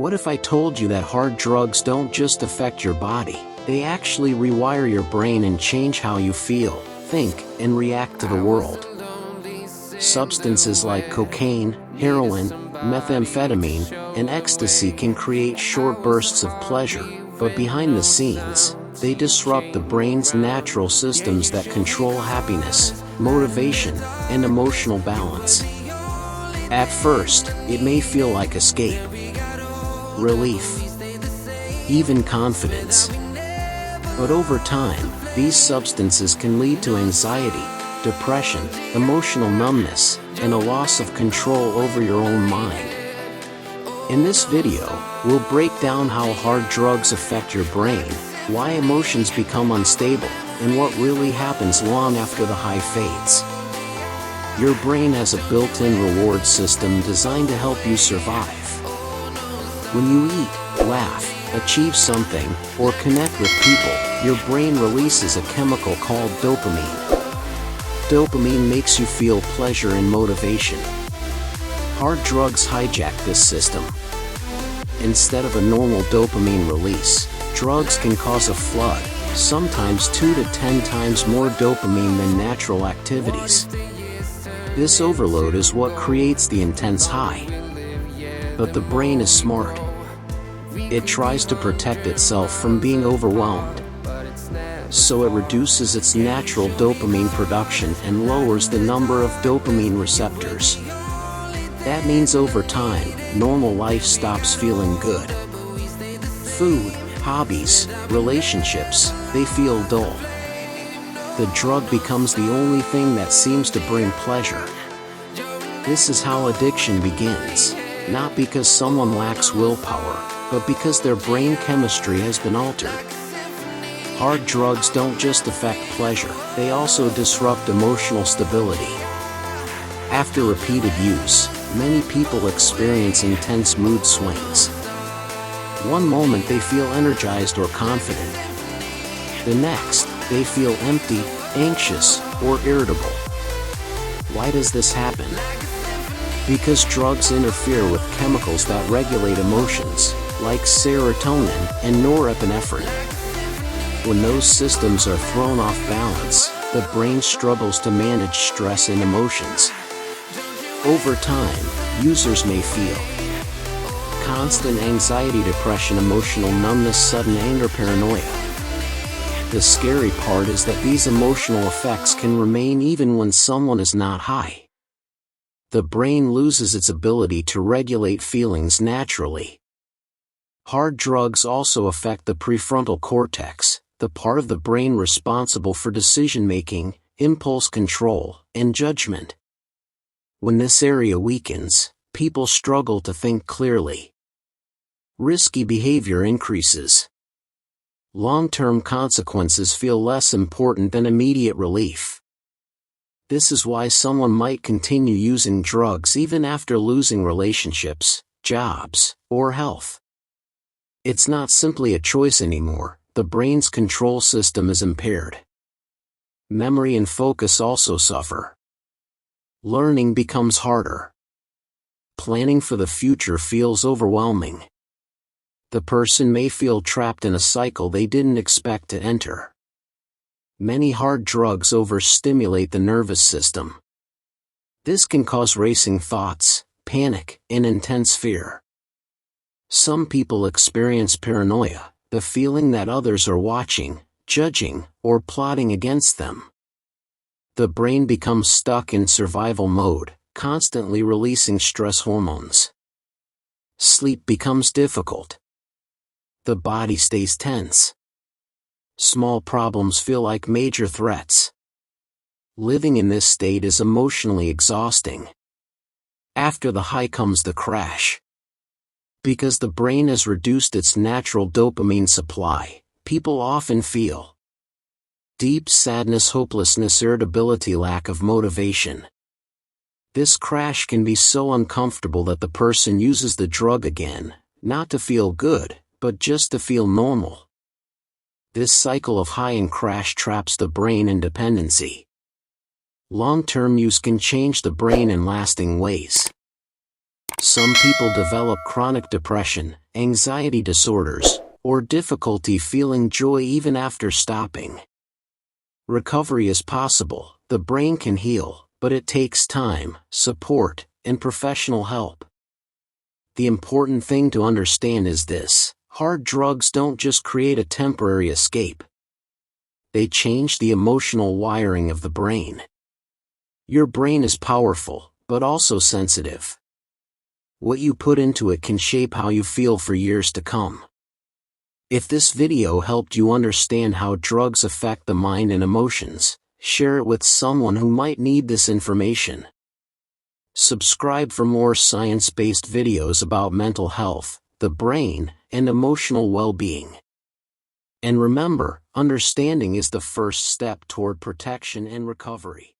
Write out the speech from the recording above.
What if I told you that hard drugs don't just affect your body, they actually rewire your brain and change how you feel, think, and react to the world? Substances like cocaine, heroin, methamphetamine, and ecstasy can create short bursts of pleasure, but behind the scenes, they disrupt the brain's natural systems that control happiness, motivation, and emotional balance. At first, it may feel like escape, relief, even confidence. But over time, these substances can lead to anxiety, depression, emotional numbness, and a loss of control over your own mind. In this video, we'll break down how hard drugs affect your brain, why emotions become unstable, and what really happens long after the high fades. Your brain has a built-in reward system designed to help you survive. When you eat, laugh, achieve something, or connect with people, your brain releases a chemical called dopamine. Dopamine makes you feel pleasure and motivation. Hard drugs hijack this system. Instead of a normal dopamine release, drugs can cause a flood, sometimes 2 to 10 times more dopamine than natural activities. This overload is what creates the intense high. But the brain is smart. It tries to protect itself from being overwhelmed. So it reduces its natural dopamine production and lowers the number of dopamine receptors. That means over time, normal life stops feeling good. Food, hobbies, relationships, they feel dull. The drug becomes the only thing that seems to bring pleasure. This is how addiction begins, not because someone lacks willpower, but because their brain chemistry has been altered. Hard drugs don't just affect pleasure, they also disrupt emotional stability. After repeated use, many people experience intense mood swings. One moment they feel energized or confident. The next, they feel empty, anxious, or irritable. Why does this happen? Because drugs interfere with chemicals that regulate emotions, like serotonin and norepinephrine. When those systems are thrown off balance, the brain struggles to manage stress and emotions. Over time, users may feel constant anxiety, depression, emotional numbness, sudden anger, paranoia. The scary part is that these emotional effects can remain even when someone is not high. The brain loses its ability to regulate feelings naturally. Hard drugs also affect the prefrontal cortex, the part of the brain responsible for decision-making, impulse control, and judgment. When this area weakens, people struggle to think clearly. Risky behavior increases. Long-term consequences feel less important than immediate relief. This is why someone might continue using drugs even after losing relationships, jobs, or health. It's not simply a choice anymore, the brain's control system is impaired. Memory and focus also suffer. Learning becomes harder. Planning for the future feels overwhelming. The person may feel trapped in a cycle they didn't expect to enter. Many hard drugs overstimulate the nervous system. This can cause racing thoughts, panic, and intense fear. Some people experience paranoia, the feeling that others are watching, judging, or plotting against them. The brain becomes stuck in survival mode, constantly releasing stress hormones. Sleep becomes difficult. The body stays tense. Small problems feel like major threats. Living in this state is emotionally exhausting. After the high comes the crash. Because the brain has reduced its natural dopamine supply, people often feel deep sadness, hopelessness, irritability, lack of motivation. This crash can be so uncomfortable that the person uses the drug again, not to feel good, but just to feel normal. This cycle of high and crash traps the brain in dependency. Long-term use can change the brain in lasting ways. Some people develop chronic depression, anxiety disorders, or difficulty feeling joy even after stopping. Recovery is possible, the brain can heal, but it takes time, support, and professional help. The important thing to understand is this: hard drugs don't just create a temporary escape. They change the emotional wiring of the brain. Your brain is powerful, but also sensitive. What you put into it can shape how you feel for years to come. If this video helped you understand how drugs affect the mind and emotions, share it with someone who might need this information. Subscribe for more science-based videos about mental health, the brain, and emotional well-being. And remember, understanding is the first step toward protection and recovery.